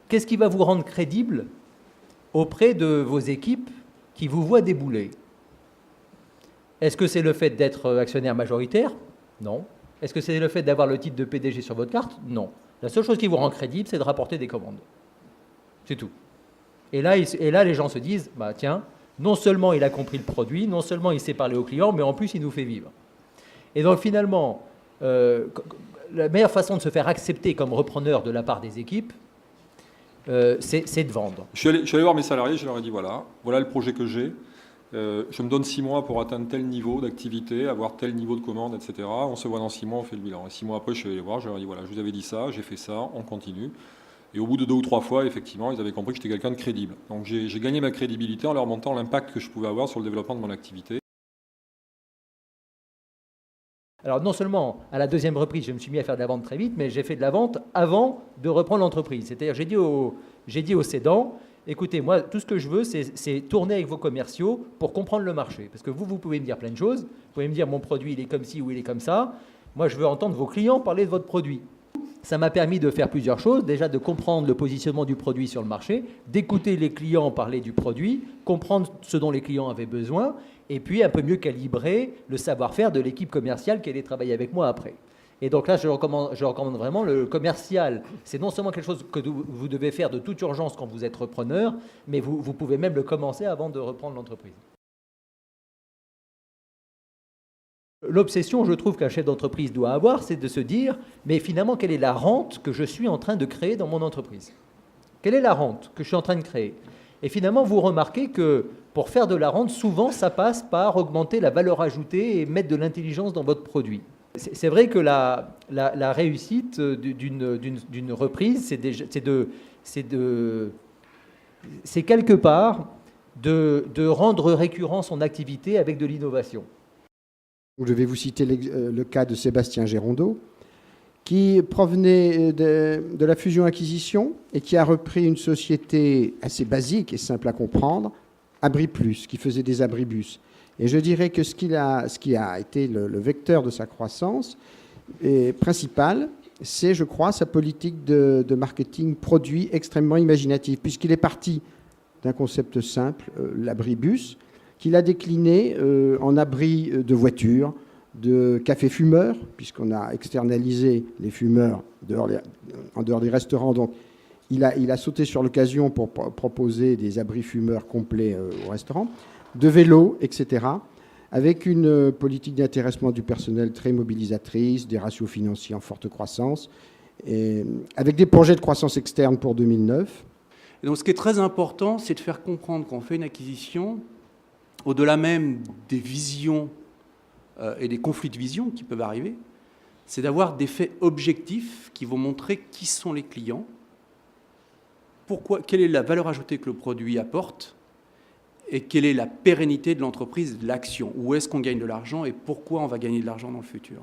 qu'est-ce qui va vous rendre crédible auprès de vos équipes qui vous voient débouler? Est-ce que c'est le fait d'être actionnaire majoritaire? Non. Est-ce que c'est le fait d'avoir le titre de PDG sur votre carte? Non. La seule chose qui vous rend crédible, c'est de rapporter des commandes. C'est tout. Et là, les gens se disent, bah, tiens, non seulement il a compris le produit, non seulement il sait parler aux clients, mais en plus il nous fait vivre. Et donc finalement, la meilleure façon de se faire accepter comme repreneur de la part des équipes, c'est de vendre. Je suis allé voir mes salariés, je leur ai dit, voilà le projet que j'ai. Je me donne 6 mois pour atteindre tel niveau d'activité, avoir tel niveau de commande, etc. On se voit dans 6 mois, on fait le bilan. Et 6 mois après, je suis allé les voir, je leur ai dit, voilà, je vous avais dit ça, j'ai fait ça, on continue. Et au bout de 2 ou 3 fois, effectivement, ils avaient compris que j'étais quelqu'un de crédible. Donc j'ai gagné ma crédibilité en leur montrant l'impact que je pouvais avoir sur le développement de mon activité. Alors non seulement à la deuxième reprise, je me suis mis à faire de la vente très vite, mais j'ai fait de la vente avant de reprendre l'entreprise. C'est-à-dire j'ai dit aux cédants, écoutez, moi, tout ce que je veux, c'est tourner avec vos commerciaux pour comprendre le marché. Parce que vous pouvez me dire plein de choses. Vous pouvez me dire mon produit, il est comme ci ou il est comme ça. Moi, je veux entendre vos clients parler de votre produit. Ça m'a permis de faire plusieurs choses. Déjà, de comprendre le positionnement du produit sur le marché, d'écouter les clients parler du produit, comprendre ce dont les clients avaient besoin, et puis un peu mieux calibrer le savoir-faire de l'équipe commerciale qui allait travailler avec moi après. Et donc là, je recommande vraiment le commercial. C'est non seulement quelque chose que vous devez faire de toute urgence quand vous êtes repreneur, mais vous pouvez même le commencer avant de reprendre l'entreprise. L'obsession, je trouve, qu'un chef d'entreprise doit avoir, c'est de se dire, mais finalement, quelle est la rente que je suis en train de créer dans mon entreprise? Quelle est la rente que je suis en train de créer? Et finalement, vous remarquez que pour faire de la rente, souvent, ça passe par augmenter la valeur ajoutée et mettre de l'intelligence dans votre produit. C'est vrai que la réussite d'une reprise, c'est quelque part de rendre récurrent son activité avec de l'innovation. Je vais vous citer le cas de Sébastien Gérondeau, qui provenait de la fusion-acquisition et qui a repris une société assez basique et simple à comprendre, Abri Plus, qui faisait des abribus. Et je dirais que ce qui a été le vecteur de sa croissance principal, c'est, je crois, sa politique de marketing produit extrêmement imaginative, puisqu'il est parti d'un concept simple, l'abribus, qu'il a décliné en abri de voitures, de café-fumeurs, puisqu'on a externalisé les fumeurs en dehors des restaurants. Donc, il a sauté sur l'occasion pour proposer des abris fumeurs complets au restaurant, de vélos, etc., avec une politique d'intéressement du personnel très mobilisatrice, des ratios financiers en forte croissance, et avec des projets de croissance externe pour 2009. Et donc, ce qui est très important, c'est de faire comprendre qu'on fait une acquisition, au-delà même des visions et des conflits de vision qui peuvent arriver, c'est d'avoir des faits objectifs qui vont montrer qui sont les clients, quelle est la valeur ajoutée que le produit apporte et quelle est la pérennité de l'entreprise, de l'action. Où est-ce qu'on gagne de l'argent et pourquoi on va gagner de l'argent dans le futur.